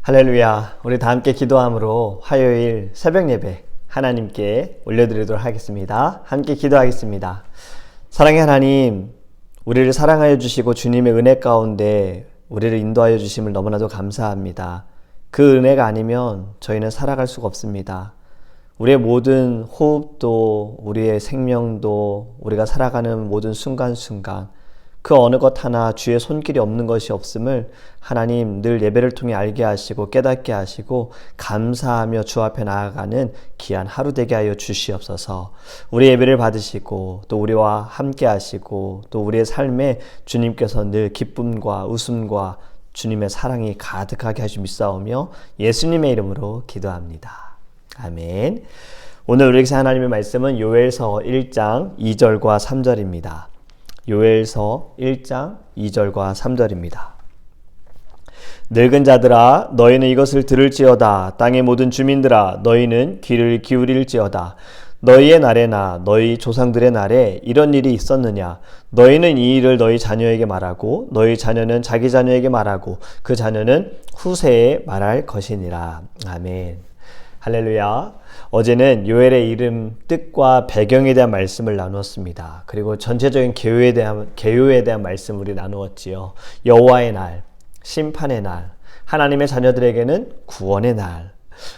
할렐루야. 우리 다 함께 기도함으로 화요일 새벽 예배 하나님께 올려드리도록 하겠습니다. 함께 기도하겠습니다. 사랑의 하나님, 우리를 사랑하여 주시고 주님의 은혜 가운데 우리를 인도하여 주심을 너무나도 감사합니다. 그 은혜가 아니면 저희는 살아갈 수가 없습니다. 우리의 모든 호흡도, 우리의 생명도, 우리가 살아가는 모든 순간순간 그 어느 것 하나 주의 손길이 없는 것이 없음을 하나님 늘 예배를 통해 알게 하시고 깨닫게 하시고 감사하며 주 앞에 나아가는 귀한 하루 되게 하여 주시옵소서. 우리 예배를 받으시고 또 우리와 함께 하시고 또 우리의 삶에 주님께서 늘 기쁨과 웃음과 주님의 사랑이 가득하게 하시 믿사오며 예수님의 이름으로 기도합니다. 아멘. 오늘 우리에게 하나님의 말씀은 요엘서 1장 2절과 3절입니다. 요엘서 1장 2절과 3절입니다. 늙은 자들아 너희는 이것을 들을지어다. 땅의 모든 주민들아 너희는 귀를 기울일지어다. 너희의 날에나 너희 조상들의 날에 이런 일이 있었느냐? 너희는 이 일을 너희 자녀에게 말하고 너희 자녀는 자기 자녀에게 말하고 그 자녀는 후세에 말할 것이니라. 아멘. 할렐루야. 어제는 요엘의 이름, 뜻과 배경에 대한 말씀을 나누었습니다. 그리고 전체적인 개요에 대한 말씀을 우리 나누었지요. 여호와의 날, 심판의 날, 하나님의 자녀들에게는 구원의 날.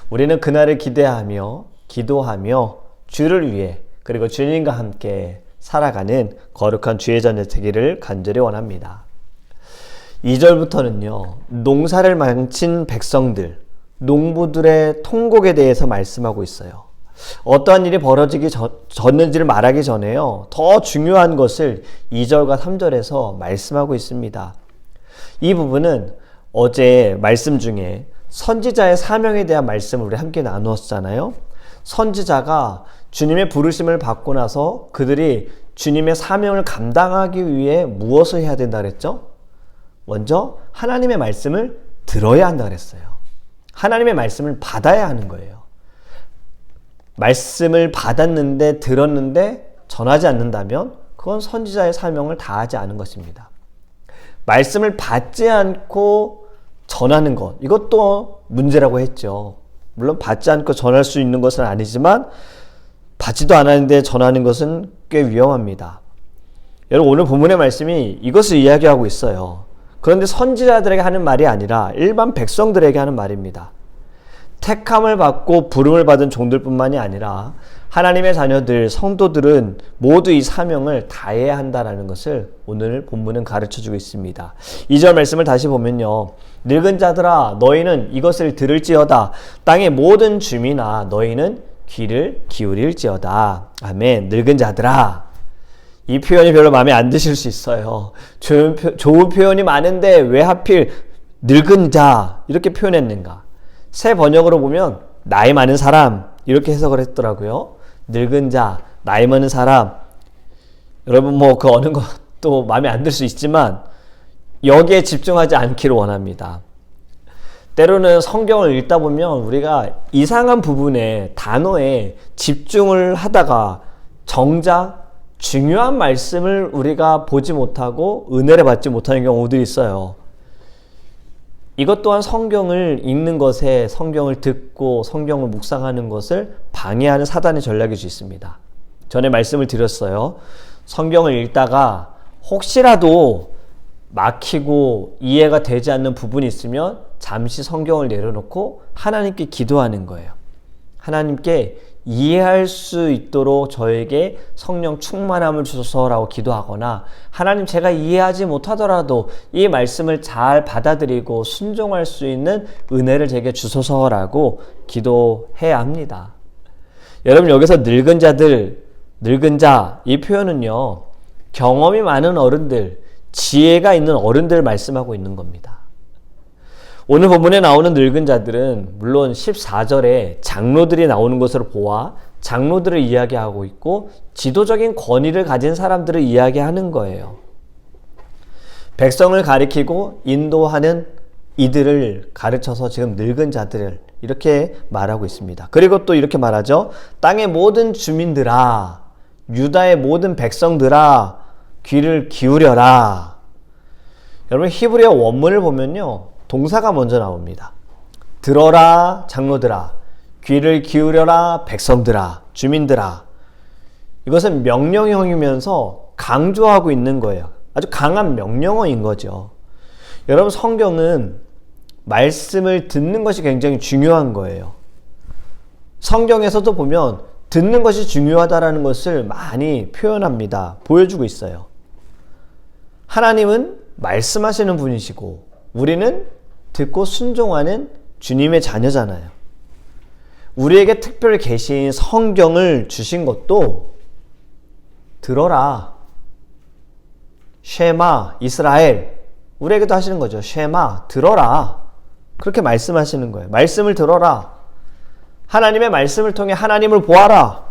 우리는 그날을 기대하며 기도하며 주를 위해 그리고 주님과 함께 살아가는 거룩한 주의 자녀 되기를 간절히 원합니다. 2절부터는요. 농사를 망친 백성들, 농부들의 통곡에 대해서 말씀하고 있어요. 어떠한 일이 벌어지기 졌는지를 말하기 전에요. 더 중요한 것을 2절과 3절에서 말씀하고 있습니다. 이 부분은 어제 말씀 중에 선지자의 사명에 대한 말씀을 우리 함께 나누었잖아요. 선지자가 주님의 부르심을 받고 나서 그들이 주님의 사명을 감당하기 위해 무엇을 해야 된다 그랬죠? 먼저 하나님의 말씀을 들어야 한다 그랬어요. 하나님의 말씀을 받아야 하는 거예요. 말씀을 받았는데 들었는데 전하지 않는다면 그건 선지자의 사명을 다하지 않은 것입니다. 말씀을 받지 않고 전하는 것, 이것도 문제라고 했죠. 물론 받지 않고 전할 수 있는 것은 아니지만 받지도 않았는데 전하는 것은 꽤 위험합니다. 여러분 오늘 본문의 말씀이 이것을 이야기하고 있어요. 그런데 선지자들에게 하는 말이 아니라 일반 백성들에게 하는 말입니다. 택함을 받고 부름을 받은 종들뿐만이 아니라 하나님의 자녀들, 성도들은 모두 이 사명을 다해야 한다는 것을 오늘 본문은 가르쳐주고 있습니다. 2절 말씀을 다시 보면요. 늙은 자들아 너희는 이것을 들을지어다. 땅의 모든 주민아 너희는 귀를 기울일지어다. 아멘. 늙은 자들아. 이 표현이 별로 마음에 안 드실 수 있어요. 좋은 표현이 많은데 왜 하필 늙은 자 이렇게 표현했는가? 새 번역으로 보면 나이 많은 사람 이렇게 해석을 했더라고요. 늙은 자, 나이 많은 사람. 여러분 그 어느 것도 마음에 안 들 수 있지만 여기에 집중하지 않기를 원합니다. 때로는 성경을 읽다 보면 우리가 이상한 부분에 단어에 집중을 하다가 정작 중요한 말씀을 우리가 보지 못하고 은혜를 받지 못하는 경우들이 있어요. 이것 또한 성경을 읽는 것에 성경을 듣고 성경을 묵상하는 것을 방해하는 사단의 전략일 수 있습니다. 전에 말씀을 드렸어요. 성경을 읽다가 혹시라도 막히고 이해가 되지 않는 부분이 있으면 잠시 성경을 내려놓고 하나님께 기도하는 거예요. 하나님께 이해할 수 있도록 저에게 성령 충만함을 주소서라고 기도하거나 하나님 제가 이해하지 못하더라도 이 말씀을 잘 받아들이고 순종할 수 있는 은혜를 제게 주소서라고 기도해야 합니다. 여러분 여기서 늙은 자들, 늙은 자 이 표현은요. 경험이 많은 어른들, 지혜가 있는 어른들 말씀하고 있는 겁니다. 오늘 본문에 나오는 늙은 자들은 물론 14절에 장로들이 나오는 것으로 보아 장로들을 이야기하고 있고 지도적인 권위를 가진 사람들을 이야기하는 거예요. 백성을 가리키고 인도하는 이들을 가르쳐서 지금 늙은 자들을 이렇게 말하고 있습니다. 그리고 또 이렇게 말하죠. 땅의 모든 주민들아, 유다의 모든 백성들아, 귀를 기울여라. 여러분 히브리어 원문을 보면요. 동사가 먼저 나옵니다. 들어라 장로들아, 귀를 기울여라 백성들아, 주민들아. 이것은 명령형이면서 강조하고 있는 거예요. 아주 강한 명령어인 거죠. 여러분, 성경은 말씀을 듣는 것이 굉장히 중요한 거예요. 성경에서도 보면 듣는 것이 중요하다라는 것을 많이 표현합니다. 보여주고 있어요. 하나님은 말씀하시는 분이시고 우리는 듣고 순종하는 주님의 자녀잖아요. 우리에게 특별 계시인 성경을 주신 것도 들어라, 쉐마 이스라엘, 우리에게도 하시는 거죠. 쉐마, 들어라, 그렇게 말씀하시는 거예요. 말씀을 들어라. 하나님의 말씀을 통해 하나님을 보아라.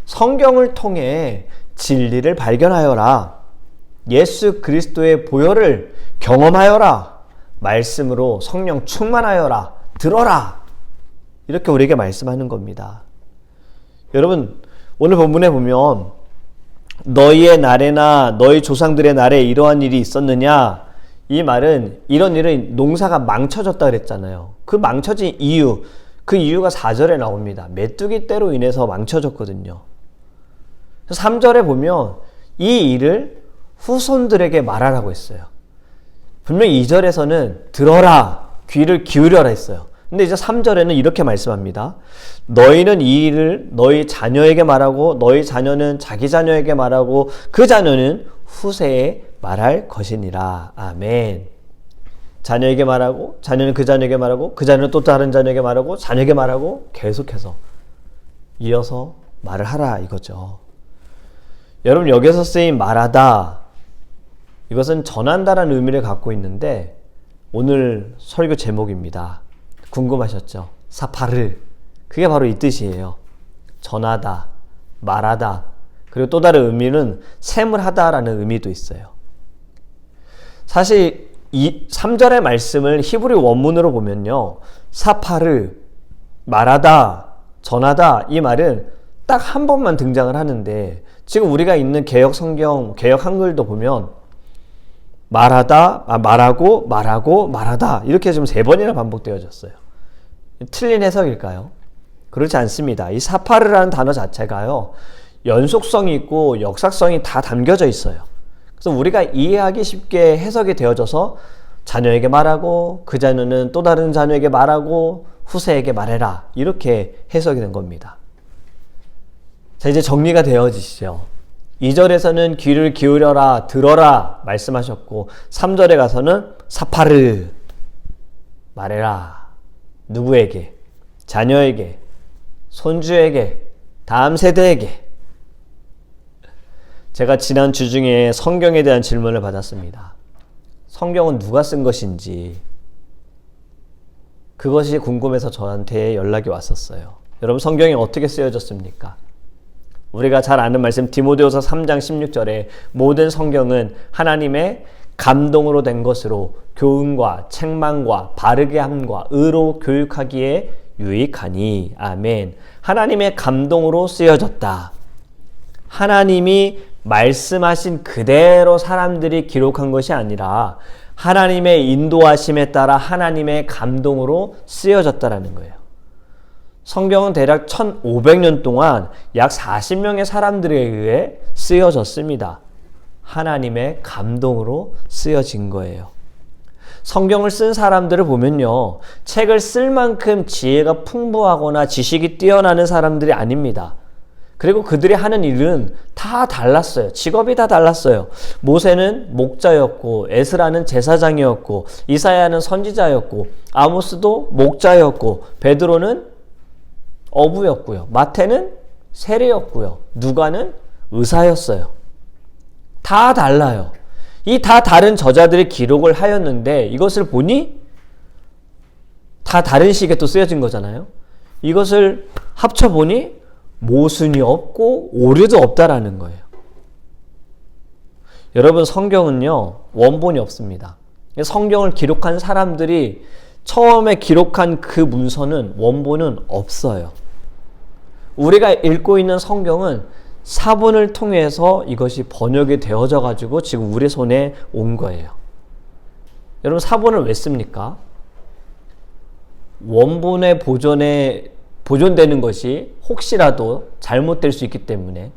성경을 통해 진리를 발견하여라. 예수 그리스도의 보혈을 경험하여라. 말씀으로 성령 충만하여라. 들어라. 이렇게 우리에게 말씀하는 겁니다. 여러분, 오늘 본문에 보면 너희의 날에나 너희 조상들의 날에 이러한 일이 있었느냐? 이 말은 이런 일은 농사가 망쳐졌다 그랬잖아요. 그 망쳐진 이유, 그 이유가 4절에 나옵니다. 메뚜기 떼로 인해서 망쳐졌거든요. 3절에 보면 이 일을 후손들에게 말하라고 했어요. 분명히 2절에서는 들어라, 귀를 기울여라 했어요. 근데 이제 3절에는 이렇게 말씀합니다. 너희는 이 일을 너희 자녀에게 말하고 너희 자녀는 자기 자녀에게 말하고 그 자녀는 후세에 말할 것이니라. 아멘. 자녀에게 말하고 자녀는 그 자녀에게 말하고 그 자녀는 또 다른 자녀에게 말하고 자녀에게 말하고 계속해서 이어서 말을 하라 이거죠. 여러분, 여기서 쓰인 말하다, 이것은 전한다라는 의미를 갖고 있는데 오늘 설교 제목입니다. 궁금하셨죠? 사파르, 그게 바로 이 뜻이에요. 전하다, 말하다, 그리고 또 다른 의미는 셈을 하다라는 의미도 있어요. 사실 이 3절의 말씀을 히브리 원문으로 보면요, 사파르, 말하다, 전하다, 이 말은 딱 한 번만 등장을 하는데 지금 우리가 있는 개역 성경, 개역 한글도 보면 말하다, 말하고, 말하고, 말하다, 이렇게 지금 3번이나 반복되어졌어요. 틀린 해석일까요? 그렇지 않습니다. 이 사파르라는 단어 자체가요, 연속성이 있고 역사성이 다 담겨져 있어요. 그래서 우리가 이해하기 쉽게 해석이 되어져서 자녀에게 말하고 그 자녀는 또 다른 자녀에게 말하고 후세에게 말해라, 이렇게 해석이 된 겁니다. 자, 이제 정리가 되어지시죠. 2절에서는 귀를 기울여라, 들어라 말씀하셨고 3절에 가서는 사파르, 말해라. 누구에게? 자녀에게, 손주에게, 다음 세대에게. 제가 지난 주 중에 성경에 대한 질문을 받았습니다. 성경은 누가 쓴 것인지, 그것이 궁금해서 저한테 연락이 왔었어요. 여러분, 성경이 어떻게 쓰여졌습니까? 우리가 잘 아는 말씀 디모데후서 3장 16절에 모든 성경은 하나님의 감동으로 된 것으로 교훈과 책망과 바르게 함과 의로 교육하기에 유익하니. 아멘. 하나님의 감동으로 쓰여졌다. 하나님이 말씀하신 그대로 사람들이 기록한 것이 아니라 하나님의 인도하심에 따라 하나님의 감동으로 쓰여졌다라는 거예요. 성경은 대략 1500년 동안 약 40명의 사람들에 의해 쓰여졌습니다. 하나님의 감동으로 쓰여진 거예요. 성경을 쓴 사람들을 보면요, 책을 쓸 만큼 지혜가 풍부하거나 지식이 뛰어나는 사람들이 아닙니다. 그리고 그들이 하는 일은 다 달랐어요. 직업이 다 달랐어요. 모세는 목자였고, 에스라는 제사장이었고, 이사야는 선지자였고, 아모스도 목자였고, 베드로는 어부였고요, 마태는 세리였고요, 누가는 의사였어요. 다 달라요. 이 다 다른 저자들이 기록을 하였는데 이것을 보니 다 다른 시기에 또 쓰여진 거잖아요. 이것을 합쳐보니 모순이 없고 오류도 없다라는 거예요. 여러분, 성경은요, 원본이 없습니다. 성경을 기록한 사람들이 처음에 기록한 그 문서는, 원본은 없어요. 우리가 읽고 있는 성경은 사본을 통해서 이것이 번역이 되어져 가지고 지금 우리 손에 온 거예요. 여러분, 사본을 왜 씁니까? 원본의 보존되는 것이 혹시라도 잘못될 수 있기 때문에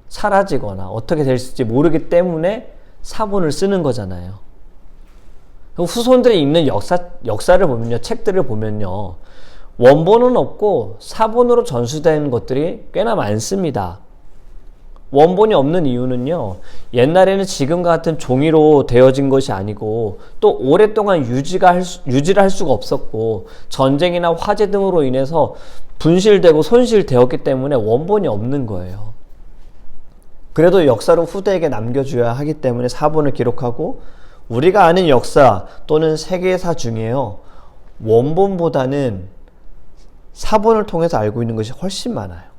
사라지거나 어떻게 될지 모르기 때문에 사본을 쓰는 거잖아요. 후손들이 읽는 역사를 보면요, 책들을 보면요, 원본은 없고 사본으로 전수된 것들이 꽤나 많습니다. 원본이 없는 이유는요, 옛날에는 지금과 같은 종이로 되어진 것이 아니고 또 오랫동안 유지를 할 수가 없었고 전쟁이나 화재 등으로 인해서 분실되고 손실되었기 때문에 원본이 없는 거예요. 그래도 역사로 후대에게 남겨줘야 하기 때문에 사본을 기록하고, 우리가 아는 역사 또는 세계사 중에요, 원본보다는 사본을 통해서 알고 있는 것이 훨씬 많아요.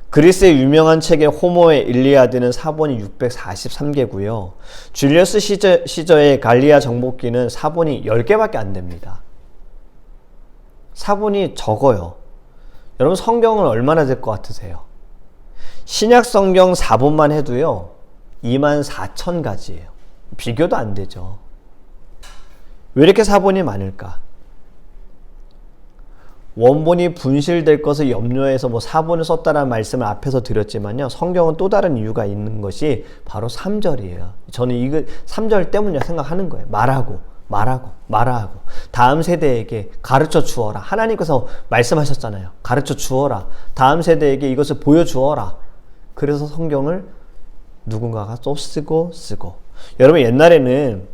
그리스의 유명한 책의 호모의 일리아드는 사본이 643개고요. 줄리어스 시저의 갈리아 정복기는 사본이 10개밖에 안 됩니다. 사본이 적어요. 여러분, 성경은 얼마나 될 것 같으세요? 신약 성경 4본만 해도요, 24,000가지예요. 비교도 안 되죠. 왜 이렇게 사본이 많을까? 원본이 분실될 것을 염려해서 사본을 썼다라는 말씀을 앞에서 드렸지만요, 성경은 또 다른 이유가 있는 것이 바로 3절이에요. 저는 이거 3절 때문에 생각하는 거예요. 말하고 다음 세대에게 가르쳐 주어라. 하나님께서 말씀하셨잖아요. 가르쳐 주어라. 다음 세대에게 이것을 보여주어라. 그래서 성경을 누군가가 또 쓰고. 여러분, 옛날에는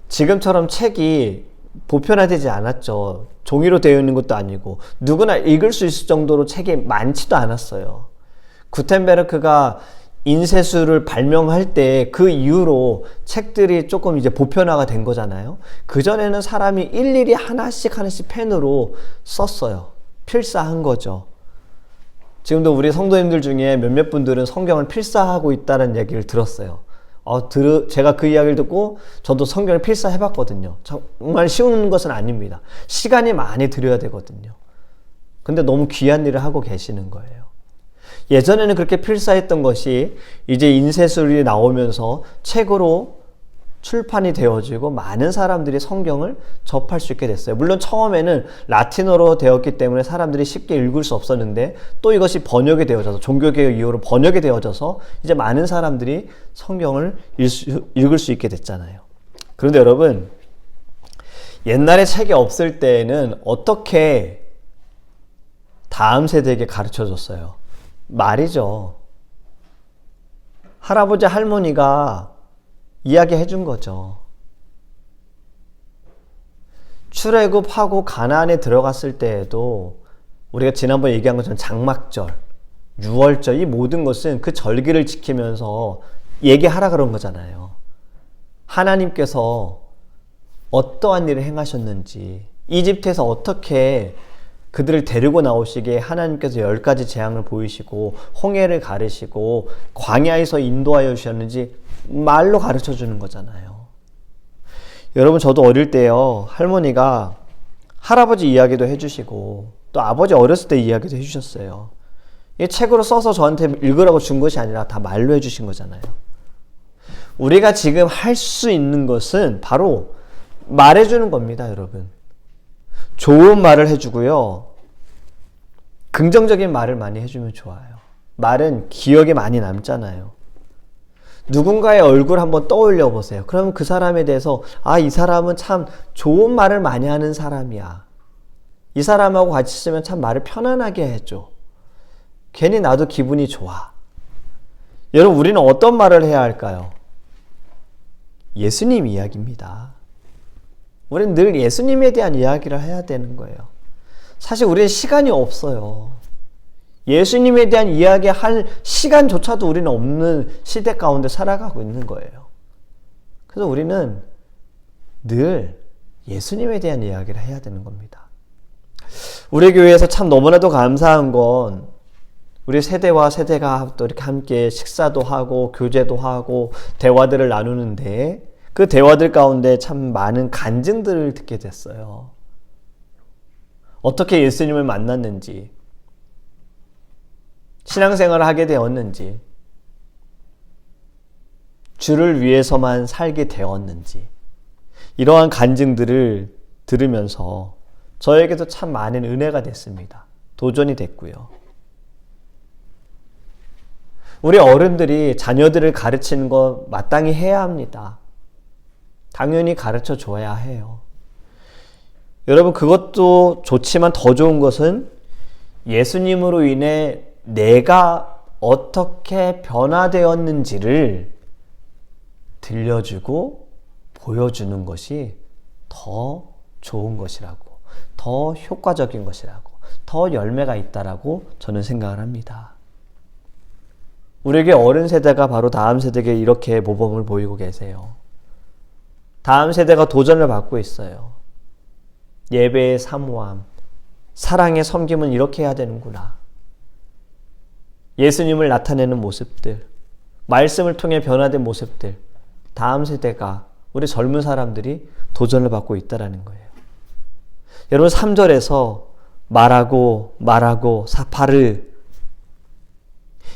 지금처럼 책이 보편화되지 않았죠. 종이로 되어 있는 것도 아니고 누구나 읽을 수 있을 정도로 책이 많지도 않았어요. 구텐베르크가 인쇄술을 발명할 때 그 이후로 책들이 조금 이제 보편화가 된 거잖아요. 그전에는 사람이 일일이 하나씩 펜으로 썼어요. 필사한 거죠. 지금도 우리 성도님들 중에 몇몇 분들은 성경을 필사하고 있다는 얘기를 들었어요. 제가 그 이야기를 듣고 저도 성경을 필사해봤거든요. 정말 쉬운 것은 아닙니다. 시간이 많이 들여야 되거든요. 근데 너무 귀한 일을 하고 계시는 거예요. 예전에는 그렇게 필사했던 것이 이제 인쇄술이 나오면서 책으로 출판이 되어지고 많은 사람들이 성경을 접할 수 있게 됐어요. 물론 처음에는 라틴어로 되었기 때문에 사람들이 쉽게 읽을 수 없었는데, 또 이것이 번역이 되어져서, 종교개혁 이후로 번역이 되어져서 이제 많은 사람들이 성경을 읽을 수 있게 됐잖아요. 그런데 여러분, 옛날에 책이 없을 때에는 어떻게 다음 세대에게 가르쳐 줬어요? 말이죠. 할아버지 할머니가 이야기해 준 거죠. 출애굽하고 가나안에 들어갔을 때에도 우리가 지난번에 얘기한 것처럼 장막절, 유월절, 이 모든 것은 그 절기를 지키면서 얘기하라 그런 거잖아요. 하나님께서 어떠한 일을 행하셨는지, 이집트에서 어떻게 그들을 데리고 나오시기에 하나님께서 10가지 재앙을 보이시고 홍해를 가르시고 광야에서 인도하여 주셨는지 말로 가르쳐 주는 거잖아요. 여러분, 저도 어릴 때요, 할머니가 할아버지 이야기도 해주시고 또 아버지 어렸을 때 이야기도 해주셨어요. 이 책으로 써서 저한테 읽으라고 준 것이 아니라 다 말로 해주신 거잖아요. 우리가 지금 할 수 있는 것은 바로 말해주는 겁니다, 여러분. 좋은 말을 해주고요, 긍정적인 말을 많이 해주면 좋아요. 말은 기억에 많이 남잖아요. 누군가의 얼굴 한번 떠올려 보세요. 그러면 그 사람에 대해서, 이 사람은 참 좋은 말을 많이 하는 사람이야. 이 사람하고 같이 있으면 참 말을 편안하게 해줘. 괜히 나도 기분이 좋아. 여러분, 우리는 어떤 말을 해야 할까요? 예수님 이야기입니다. 우리는 늘 예수님에 대한 이야기를 해야 되는 거예요. 사실 우리는 시간이 없어요. 예수님에 대한 이야기할 시간조차도 우리는 없는 시대 가운데 살아가고 있는 거예요. 그래서 우리는 늘 예수님에 대한 이야기를 해야 되는 겁니다. 우리 교회에서 참 너무나도 감사한 건, 우리 세대와 세대가 또 이렇게 함께 식사도 하고 교제도 하고 대화들을 나누는데, 그 대화들 가운데 참 많은 간증들을 듣게 됐어요. 어떻게 예수님을 만났는지, 신앙생활을 하게 되었는지, 주를 위해서만 살게 되었는지, 이러한 간증들을 들으면서 저에게도 참 많은 은혜가 됐습니다. 도전이 됐고요. 우리 어른들이 자녀들을 가르치는 거 마땅히 해야 합니다. 당연히 가르쳐 줘야 해요. 여러분, 그것도 좋지만 더 좋은 것은 예수님으로 인해 내가 어떻게 변화되었는지를 들려주고 보여주는 것이 더 좋은 것이라고, 더 효과적인 것이라고, 더 열매가 있다라고 저는 생각을 합니다. 우리에게 어른 세대가 바로 다음 세대에게 이렇게 모범을 보이고 계세요. 다음 세대가 도전을 받고 있어요. 예배의 사모함, 사랑의 섬김은 이렇게 해야 되는구나. 예수님을 나타내는 모습들, 말씀을 통해 변화된 모습들, 다음 세대가, 우리 젊은 사람들이 도전을 받고 있다는 거예요. 여러분, 3절에서 말하고 사파르,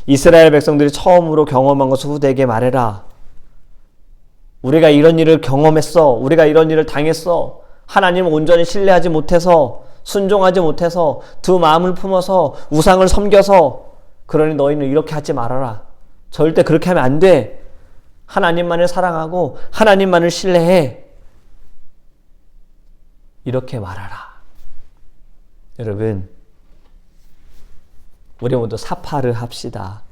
이스라엘 백성들이 처음으로 경험한 것을 후대에게 말해라. 우리가 이런 일을 경험했어. 우리가 이런 일을 당했어. 하나님을 온전히 신뢰하지 못해서, 순종하지 못해서, 두 마음을 품어서 우상을 섬겨서, 그러니 너희는 이렇게 하지 말아라. 절대 그렇게 하면 안 돼. 하나님만을 사랑하고 하나님만을 신뢰해. 이렇게 말하라. 여러분, 우리 모두 사파르 합시다.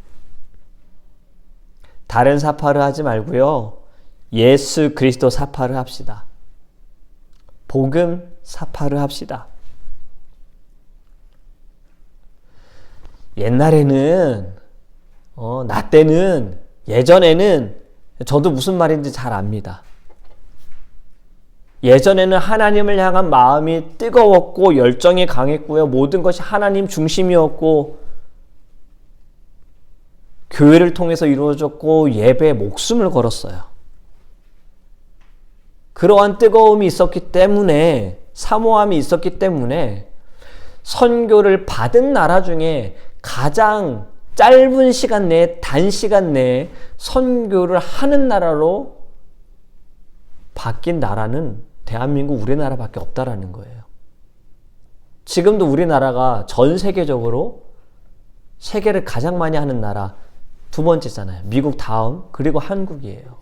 다른 사파르 하지 말고요. 예수 그리스도 사파르 합시다. 복음 사파르 합시다. 옛날에는 나 때는, 예전에는, 저도 무슨 말인지 잘 압니다. 예전에는 하나님을 향한 마음이 뜨거웠고 열정이 강했고요. 모든 것이 하나님 중심이었고 교회를 통해서 이루어졌고 예배에 목숨을 걸었어요. 그러한 뜨거움이 있었기 때문에, 사모함이 있었기 때문에 선교를 받은 나라 중에 가장 짧은 시간 내에, 단시간 내에 선교를 하는 나라로 바뀐 나라는 대한민국 우리나라밖에 없다라는 거예요. 지금도 우리나라가 전 세계적으로 세계를 가장 많이 하는 나라 두 번째잖아요. 미국 다음, 그리고 한국이에요.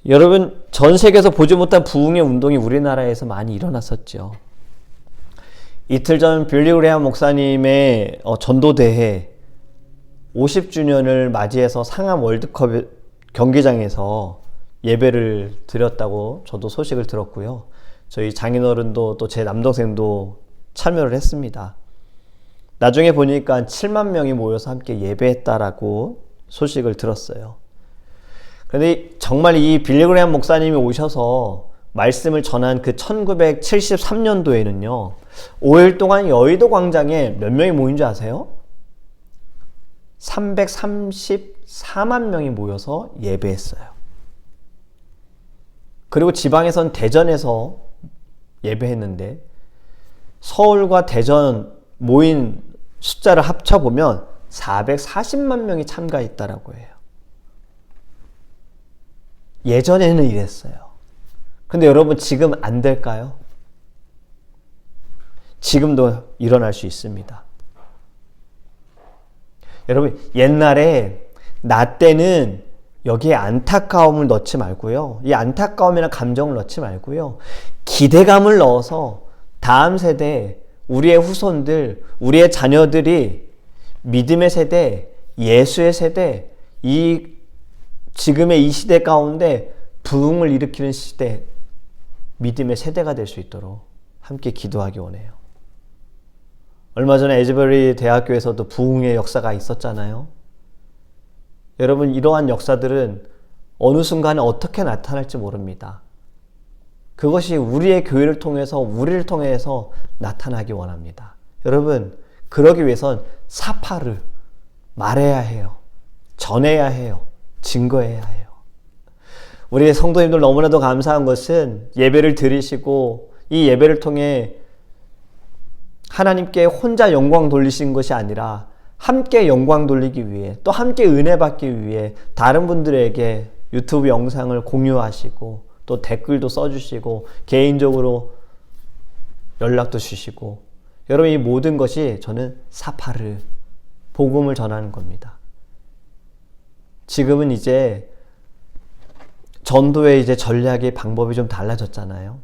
여러분, 전 세계에서 보지 못한 부흥의 운동이 우리나라에서 많이 일어났었죠. 이틀 전 빌리 그레이엄 목사님의 전도대회 50주년을 맞이해서 상암 월드컵 경기장에서 예배를 드렸다고 저도 소식을 들었고요. 저희 장인어른도 또 제 남동생도 참여를 했습니다. 나중에 보니까 7만 명이 모여서 함께 예배했다라고 소식을 들었어요. 그런데 정말 이 빌리 그레이엄 목사님이 오셔서 말씀을 전한 그 1973년도에는요. 5일 동안 여의도 광장에 몇 명이 모인 줄 아세요? 334만 명이 모여서 예배했어요. 그리고 지방에선 대전에서 예배했는데 서울과 대전 모인 숫자를 합쳐보면 440만 명이 참가했다라고 해요. 예전에는 이랬어요. 근데 여러분, 지금 안 될까요? 지금도 일어날 수 있습니다. 여러분, 옛날에 나 때는 여기에 안타까움을 넣지 말고요. 이 안타까움이나 감정을 넣지 말고요. 기대감을 넣어서 다음 세대, 우리의 후손들, 우리의 자녀들이 믿음의 세대, 예수의 세대, 지금의 이 시대 가운데 부흥을 일으키는 시대, 믿음의 세대가 될 수 있도록 함께 기도하기 원해요. 얼마 전에 에즈버리 대학교에서도 부흥의 역사가 있었잖아요. 여러분, 이러한 역사들은 어느 순간에 어떻게 나타날지 모릅니다. 그것이 우리의 교회를 통해서, 우리를 통해서 나타나기 원합니다. 여러분, 그러기 위해선 사파를 말해야 해요. 전해야 해요. 증거해야 해요. 우리 성도님들 너무나도 감사한 것은 예배를 드리시고 이 예배를 통해 하나님께 혼자 영광 돌리신 것이 아니라 함께 영광 돌리기 위해, 또 함께 은혜 받기 위해 다른 분들에게 유튜브 영상을 공유하시고 또 댓글도 써주시고 개인적으로 연락도 주시고, 여러분 이 모든 것이 저는 사파르, 복음을 전하는 겁니다. 지금은 이제 전도의 이제 전략의 방법이 좀 달라졌잖아요.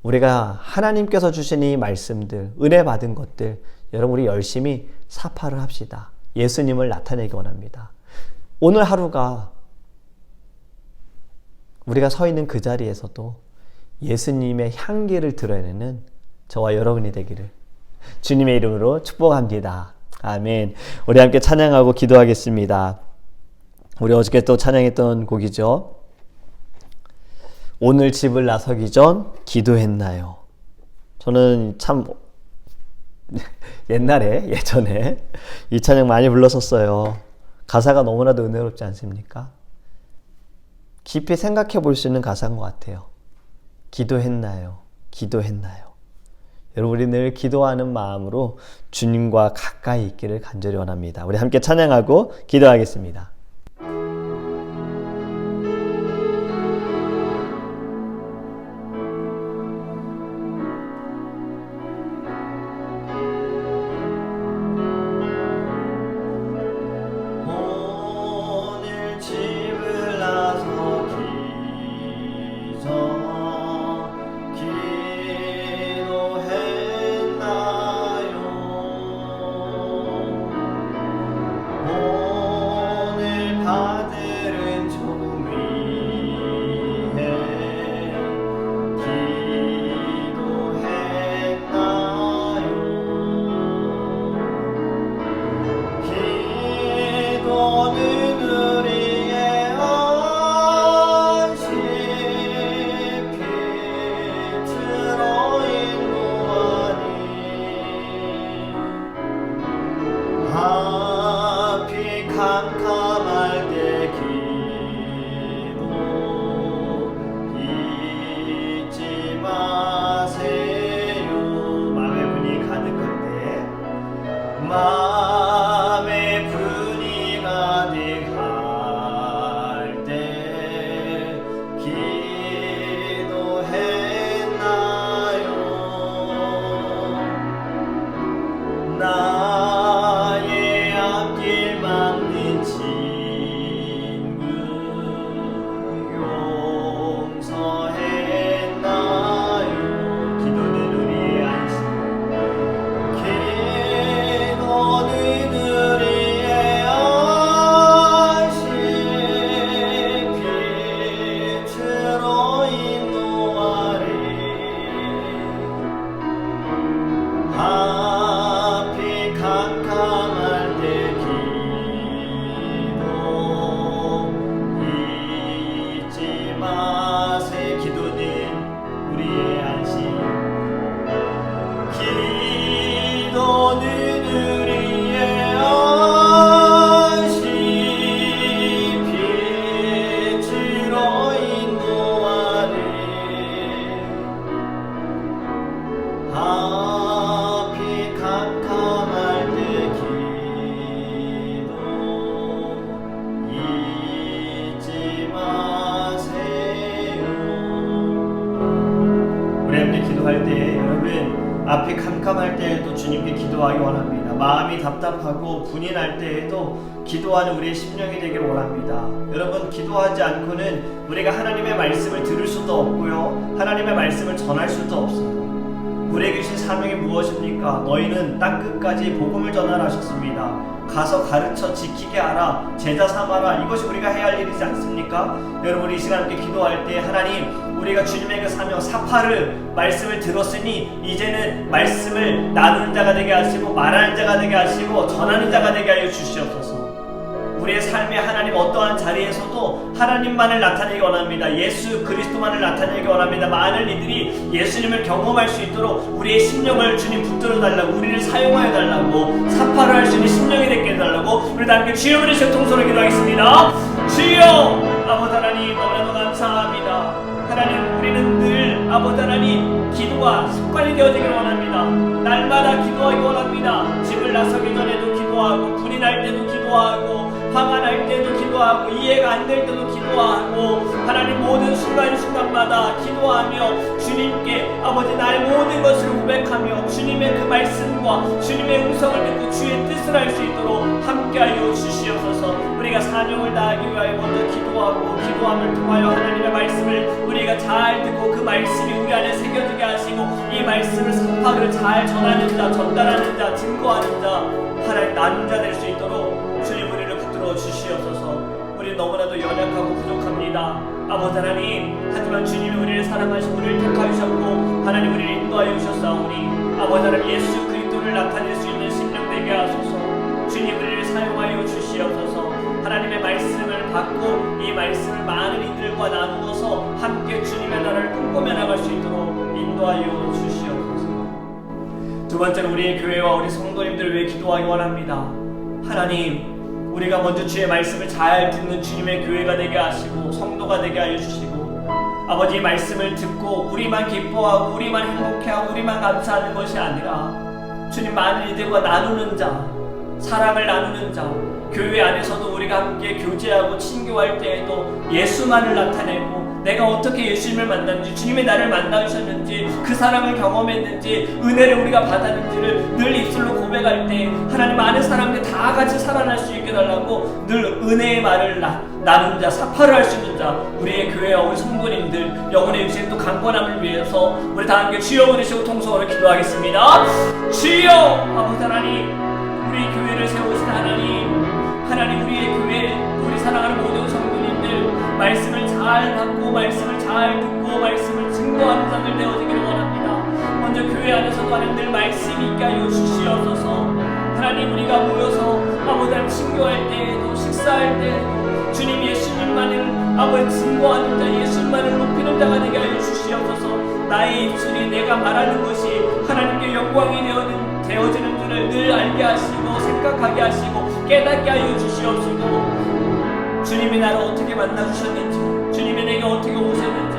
우리가 하나님께서 주신 이 말씀들, 은혜 받은 것들, 여러분 우리 열심히 사파를 합시다. 예수님을 나타내기 원합니다. 오늘 하루가 우리가 서 있는 그 자리에서도 예수님의 향기를 드러내는 저와 여러분이 되기를 주님의 이름으로 축복합니다. 아멘. 우리 함께 찬양하고 기도하겠습니다. 우리 어저께 또 찬양했던 곡이죠. 오늘 집을 나서기 전 기도했나요? 저는 참 예전에 이 찬양 많이 불렀었어요. 가사가 너무나도 은혜롭지 않습니까? 깊이 생각해 볼 수 있는 가사인 것 같아요. 기도했나요? 기도했나요? 여러분 우리 늘 기도하는 마음으로 주님과 가까이 있기를 간절히 원합니다. 우리 함께 찬양하고 기도하겠습니다. 앞이 캄캄할 때에도 주님께 기도하기 원합니다. 마음이 답답하고 분이 날 때에도 기도하는 우리의 심령이 되길 원합니다. 여러분, 기도하지 않고는 우리가 하나님의 말씀을 들을 수도 없고요, 하나님의 말씀을 전할 수도 없어요. 우리에게 주신 사명이 무엇입니까? 너희는 땅끝까지 복음을 전하라 하셨습니다. 가서 가르쳐 지키게 하라, 제자 삼아라. 이것이 우리가 해야 할 일이지 않습니까? 여러분, 이 시간 함께 기도할 때 하나님, 우리가 주님의 그 사명 사파르 말씀을 들었으니 이제는 말씀을 나누는 자가 되게 하시고 말하는 자가 되게 하시고 전하는 자가 되게 하여 주시옵소서. 우리의 삶의 하나님 어떠한 자리에서도 하나님만을 나타내기 원합니다. 예수 그리스도만을 나타내기 원합니다. 많은 이들이 예수님을 경험할 수 있도록 우리의 심령을 주님 붙들어 달라고, 우리를 사용하여 달라고, 사파를 할 수 있는 심령이 되게 해달라고 우리 다 함께 주여 부르시고 통솔을 기도하겠습니다. 주여! 아버지 하나님, 너무나도 감사합니다. 하나님, 우리는 늘 아버지 하나님 기도가 습관이 되어지기를 원합니다. 날마다 기도하기 원합니다. 집을 나서기 전에도 기도하고, 분이 날 때도 기도하고, 화가 날 때도 기도하고, 기도하고 이해가 안 될 때도 기도하고 하나님 모든 순간순간마다 기도하며 주님께 아버지 나의 모든 것을 고백하며 주님의 그 말씀과 주님의 음성을 듣고 주의 뜻을 알 수 있도록 함께하여 주시옵소서. 우리가 사명을 다하기 위하여 먼저 기도하고 기도함을 통하여 하나님의 말씀을 우리가 잘 듣고 그 말씀이 우리 안에 새겨지게 하시고 이 말씀을 사파를 잘 전하는 자, 전달하는 자, 증거하는 자, 하나님 나눈 자 될 수 있도록 주님 우리를 붙들어 주시옵소서. 우리 너무나도 연약하고 부족합니다. 아버지 하나님, 하지만 주님이 우리를 사랑하시고 우리를 택하셨고 하나님 우리를 인도하여 주셨사오니 아버지 하나님 예수 그리스도를 나타낼 수 있는 심령 되게 하소서. 주님 우리를 사용하여 주시옵소서. 하나님의 말씀을 받고 이 말씀을 많은 이들과 나누어서 함께 주님의 나라를 꿈꾸며 나갈 수 있도록 인도하여 주시옵소서. 두 번째는 우리의 교회와 우리 성도님들을 위해 기도하기 원합니다. 하나님, 우리가 먼저 주의 말씀을 잘 듣는 주님의 교회가 되게 하시고 성도가 되게 하여 주시고 아버지의 말씀을 듣고 우리만 기뻐하고 우리만 행복해하고 우리만 감사하는 것이 아니라 주님 많은 이들과 나누는 자, 사랑을 나누는 자, 교회 안에서도 우리가 함께 교제하고 친교할 때에도 예수만을 나타내고 내가 어떻게 예수님을 만났는지 주님의 나를 만나주셨는지 그 사랑을 경험했는지 은혜를 우리가 받았는지를 늘 입술로 고백할 때 하나님 많은 사람들이 다 같이 살아날 수 있게 달라고 늘 은혜의 말을 나눈 자, 사파를 할 수 있는 자 우리의 교회와 우리 성도님들 영혼의 육신의 또 강건함을 위해서 우리 다 함께 주여 부르시고 통성으로 기도하겠습니다. 주여 아버지 하나님, 우리 교회를 세우신 하나님 우리의 교회 우리 사랑하는 모든 성도님들 말씀을 잘 받고 말씀을 잘 듣고 말씀을 증거하는 자들 되어지기를 원합니다. 먼저 교회 안에서도 하나님 늘 말씀이 있게 하여 주시옵소서. 하나님 우리가 모여서 아버지 하나님 친교할 때에도 식사할 때에도 주님 예수님만을 아버지 증거하는 자 예수님만을 높이는 자가 되게 하여 주시옵소서. 나의 입술이 내가 말하는 것이 하나님께 영광이 되어지는 줄을 늘 알게 하시고 생각하게 하시고 깨닫게 하여 주시옵시고 주님이 나를 어떻게 만나주셨는지 주님이 내게 어떻게 오셨는지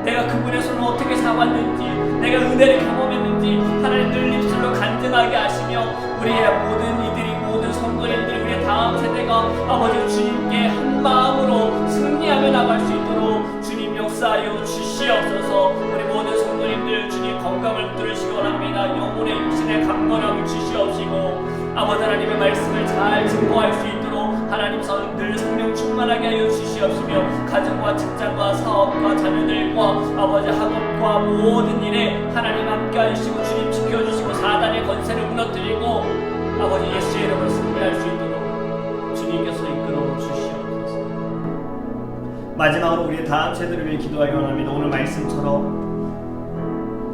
내가 그분의 손을 어떻게 잡았는지 내가 은혜를 경험했는지 하나님 늘 입술로 간증하게 하시며 우리의 모든 이들이 모든 성도님들이 우리의 다음 세대가 아버지 주님께 한 마음으로 승리하며 나갈 수 있도록 주님 역사하여 주시옵소서. 우리 모든 성도님들 주님 건강을 붙들으시기 원합니다. 영혼의 육신의 강건함을 주시옵시고 아버지 하나님의 말씀을 잘 증거할 수 있도록 하나님 늘 성령 충만하게 하여 주시옵시며 가정과 직장과 사업과 자녀들과 아버지 학업과 모든 일에 하나님 함께 하시고 주님 지켜주시고 사단의 권세를 무너뜨리고 아버지 예수의 이름으로 승리할 수 있도록 주님께서 이끌어 주시옵소서. 마지막으로 우리의 다음 세대를 위해 기도하기 원합니다. 오늘 말씀처럼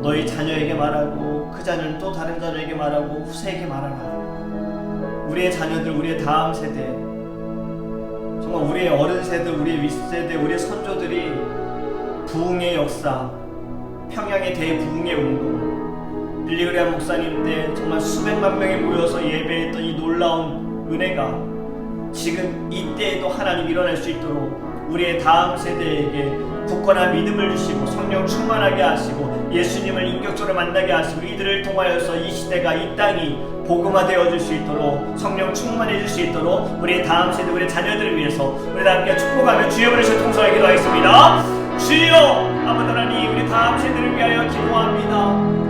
너희 자녀에게 말하고 그 자녀는 또 다른 자녀에게 말하고 후세에게 말하라. 우리의 자녀들, 우리의 다음 세대, 정말 우리의 어른 세대, 우리의 윗세대, 우리의 선조들이 부흥의 역사, 평양의 대부흥의 운동, 빌리그레암 목사님 때 정말 수백만 명이 모여서 예배했던 이 놀라운 은혜가 지금 이때에도 하나님 일어날 수 있도록 우리의 다음 세대에게 굳건한 믿음을 주시고 성령 충만하게 하시고 예수님을 인격적으로 만나게 하시고 이들을 통하여서 이 시대가 이 땅이 복음화되어 줄 수 있도록 성령 충만해 줄 수 있도록 우리의 다음 세대 우리의 자녀들을 위해서 우리 다 함께 축복하며 주여 부르시고 통성하게 기도하겠습니다. 주여 아버지 하나님 우리 다음 세대를 위하여 기도합니다.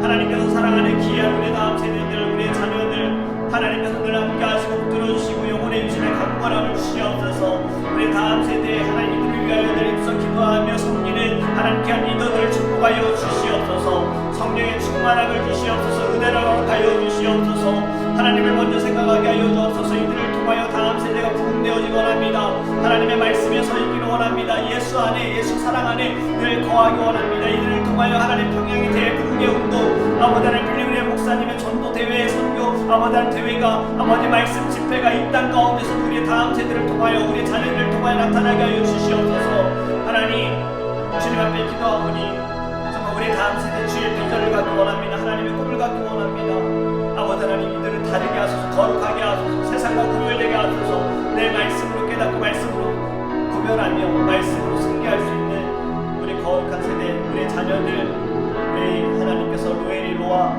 하나님께서 사랑하는 귀한 우리 다음 세대들 우리의 자녀들 하나님께서 늘 함께 하시고 붙들어주시고 영혼의 육신의 강건함을 주시옵소서. 우리 다음 세대에 하나님들을 위하여 늘 힘써 기도하며 섬기는 하나님께 한 리더들을 축복하여 주시옵소서. 성령의 충만함을 주시옵소서. 은혜를 허락하여 주시옵소서. 하나님을 먼저 생각하게 하여 주옵소서. 이들을 통하여 다음 세대가 부흥되어지기 원합니다. 하나님의 말씀에 서 있기를 원합니다. 예수 안에 예수 사랑 안에 늘 거하기 원합니다. 이들을 통하여 하나님 평양의 대부흥의 운동 아버지 하나님 빌리그레암 목사님의 전도 대회의 선교 아버지 하나님 대회가 아버지 말씀 집회가 이 땅 가운데서 우리의 다음 세대를 통하여 우리 자녀들을 통하여 나타나게 하여 주시옵소서. 하나님 주님 앞에 기도하오니 정말 우리 다음 세대 주의 비전을 갖기 원합니다. 하나님의 꿈을 갖기 원합니다. 아버지 하나님 이들을 다르게 하소서. 거룩하게 하소서. 세상과 구별되게 하소서. 내 말씀으로 깨닫고 말씀으로 구별하며 말씀으로 승리할 수 있는 우리 거룩한 세대 우리의 자녀들 우리 하나님께서 로엘이 로아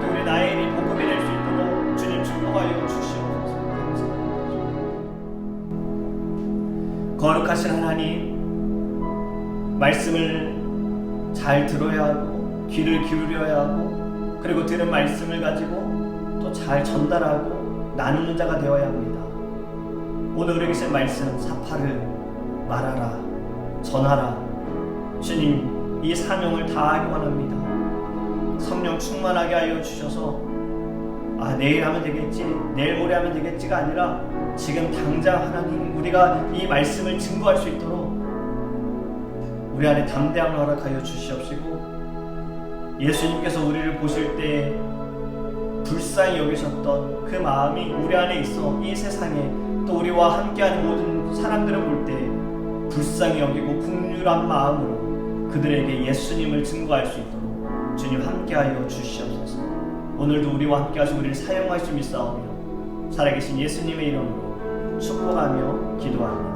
또 우리 나엘이 복음이 될 수 있도록 주님 축복하여 주시옵소서. 감사합니다. 거룩하신 하나님, 말씀을 잘 들어야 하고 귀를 기울여야 하고 그리고 들은 말씀을 가지고 또 잘 전달하고 나누는 자가 되어야 합니다. 오늘 우리에게 주신 말씀 사파를 말하라, 전하라. 주님, 이 사명을 다하기 원합니다. 성령 충만하게 하여 주셔서 내일 하면 되겠지, 내일 모레 하면 되겠지가 아니라 지금 당장 하나님, 우리가 이 말씀을 증거할 수 있도록 우리 안에 담대함을 허락하여 주시옵시고, 예수님께서 우리를 보실 때 불쌍히 여기셨던 그 마음이 우리 안에 있어 이 세상에 또 우리와 함께하는 모든 사람들을 볼 때 불쌍히 여기고 긍휼한 마음으로 그들에게 예수님을 증거할 수 있도록 주님 함께하여 주시옵소서. 오늘도 우리와 함께하시고 우리를 사용할 수 있사오며 살아계신 예수님의 이름으로 축복하며 기도합니다.